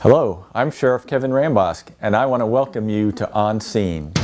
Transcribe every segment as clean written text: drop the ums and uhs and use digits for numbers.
Hello, I'm Sheriff Kevin Rambosk, and I want to welcome you to On Scene.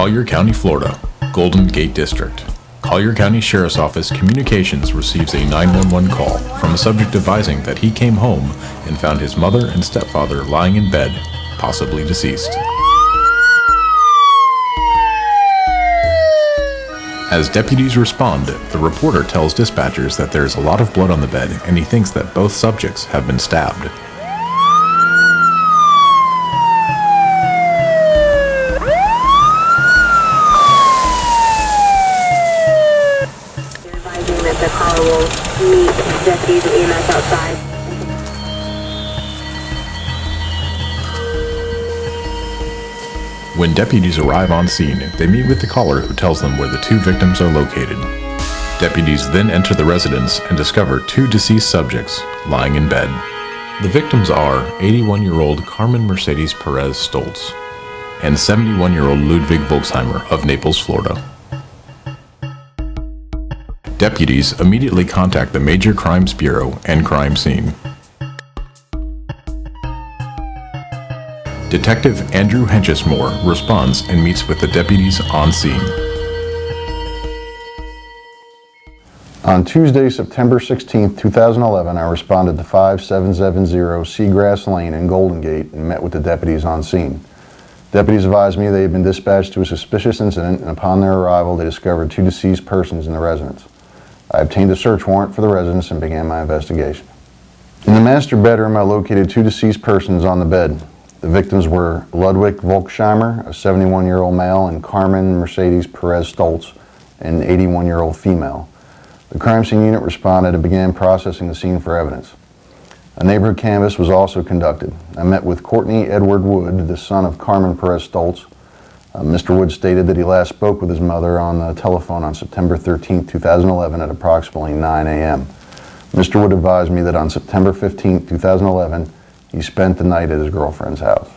Collier County, Florida, Golden Gate District. Collier County Sheriff's Office Communications receives a 911 call from a subject advising that he came home and found his mother and stepfather lying in bed, possibly deceased. As deputies respond, the reporter tells dispatchers that there is a lot of blood on the bed and he thinks that both subjects have been stabbed. The caller will meet deputies and EMS outside. When deputies arrive on scene, they meet with the caller who tells them where the two victims are located. Deputies then enter the residence and discover two deceased subjects lying in bed. The victims are 81-year-old Carmen Mercedes Perez Stoltz and 71-year-old Ludwig Volksheimer of Naples, Florida. Deputies immediately contact the Major Crimes Bureau and crime scene. Detective Andrew Henchesmore responds and meets with the deputies on scene. On Tuesday, September 16, 2011, I responded to 5770 Seagrass Lane in Golden Gate and met with the deputies on scene. Deputies advised me they had been dispatched to a suspicious incident, and upon their arrival, they discovered two deceased persons in the residence. I obtained a search warrant for the residence and began my investigation. In the master bedroom, I located 2 deceased persons on the bed. The victims were Ludwig Volksheimer, a 71-year-old male, and Carmen Mercedes Perez Stoltz, an 81-year-old female. The crime scene unit responded and began processing the scene for evidence. A neighborhood canvass was also conducted. I met with Courtney Edward Wood, the son of Carmen Perez Stoltz. Mr. Wood stated that he last spoke with his mother on the telephone on September 13, 2011 at approximately 9 a.m. Mr. Wood advised me that on September 15, 2011, he spent the night at his girlfriend's house.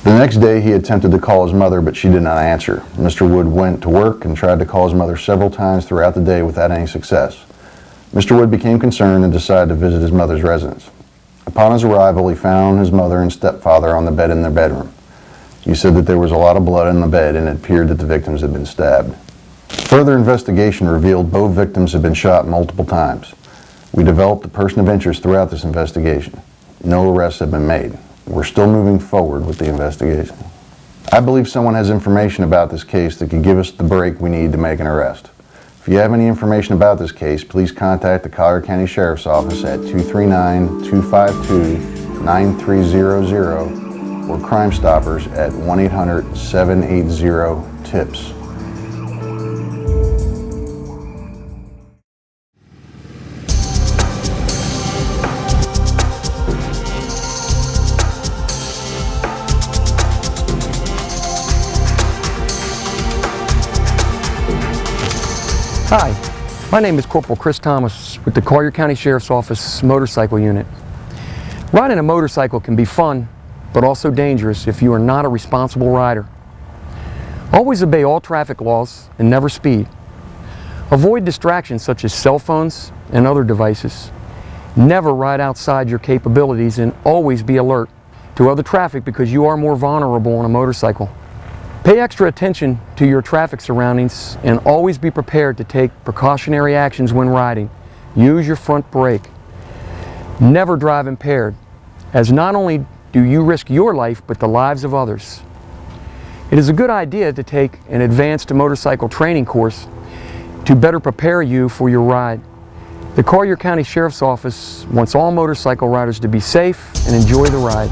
The next day, he attempted to call his mother, but she did not answer. Mr. Wood went to work and tried to call his mother several times throughout the day without any success. Mr. Wood became concerned and decided to visit his mother's residence. Upon his arrival, he found his mother and stepfather on the bed in their bedroom. He said that there was a lot of blood in the bed and it appeared that the victims had been stabbed. Further investigation revealed both victims had been shot multiple times. We developed a person of interest throughout this investigation. No arrests have been made. We're still moving forward with the investigation. I believe someone has information about this case that could give us the break we need to make an arrest. If you have any information about this case, please contact the Collier County Sheriff's Office at 239-252-9300 or Crime Stoppers at 1-800-780-TIPS. Hi, my name is Corporal Chris Thomas with the Collier County Sheriff's Office Motorcycle Unit. Riding a motorcycle can be fun, but also dangerous if you are not a responsible rider. Always obey all traffic laws and never speed. Avoid distractions such as cell phones and other devices. Never ride outside your capabilities and always be alert to other traffic because you are more vulnerable on a motorcycle. Pay extra attention to your traffic surroundings and always be prepared to take precautionary actions when riding. Use your front brake. Never drive impaired, as not only do you risk your life but the lives of others. It is a good idea to take an advanced motorcycle training course to better prepare you for your ride. The Collier County Sheriff's Office wants all motorcycle riders to be safe and enjoy the ride.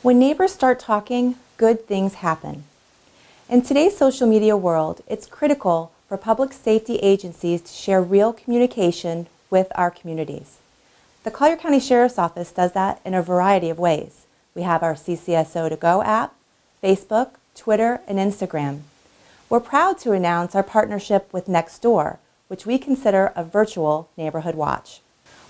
When neighbors start talking, good things happen. In today's social media world, it's critical for public safety agencies to share real communication with our communities. The Collier County Sheriff's Office does that in a variety of ways. We have our CCSO To Go app, Facebook, Twitter, and Instagram. We're proud to announce our partnership with Nextdoor, which we consider a virtual neighborhood watch.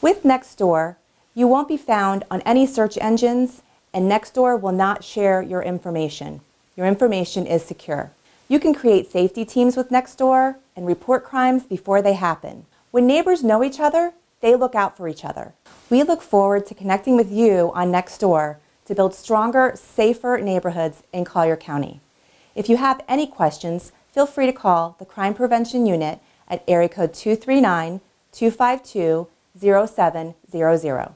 With Nextdoor, you won't be found on any search engines, and Nextdoor will not share your information. Your information is secure. You can create safety teams with Nextdoor and report crimes before they happen. When neighbors know each other, they look out for each other. We look forward to connecting with you on Nextdoor to build stronger, safer neighborhoods in Collier County. If you have any questions, feel free to call the Crime Prevention Unit at area code 239-252-0700.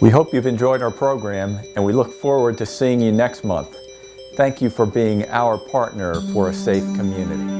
We hope you've enjoyed our program, and we look forward to seeing you next month. Thank you for being our partner for a safe community.